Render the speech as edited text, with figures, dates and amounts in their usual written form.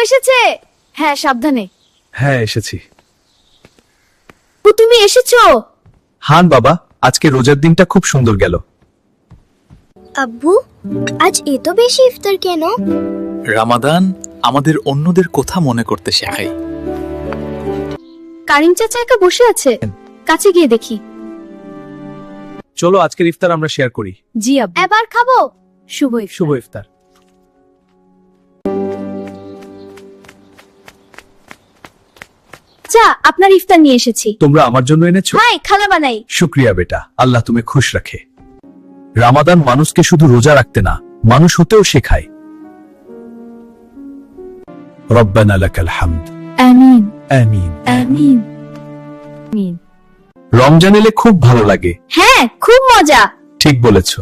এসেছে। হ্যাঁ, সাবধানে। হ্যাঁ, এসেছি। তুমি এসেছো? হান বাবা, আজকে রোজার দিনটা খুব সুন্দর গেল। আব্বু, আজ এত বেশি ইফতার কেন? রামাদান আমাদের অন্যদের কথা মনে করতে শেখায়। কারিম চাচা একা বসে আছে, কাছে গিয়ে দেখি। চলো আজকের ইফতার আমরা শেয়ার করি। জি আব্বু। এবার খাবো। শুভ ইফতার। শুভ ইফতার। চা, আপনার ইফতার নিয়ে এসেছি। তোমরা আমার জন্য এনেছো? হাই, খালা বানাই। শুক্রিয়া বেটা, আল্লাহ তুমি খুশ রাখে। রামাদান মানুষকে শুধু রোজা রাখতে না, মানুষ হতেও শেখায়। রব্বানা লাকাল হামদ। আমিন আমিন। আমিন আমিন। রমজান এলে খুব ভালো লাগে। হ্যাঁ, খুব মজা। ঠিক বলেছো।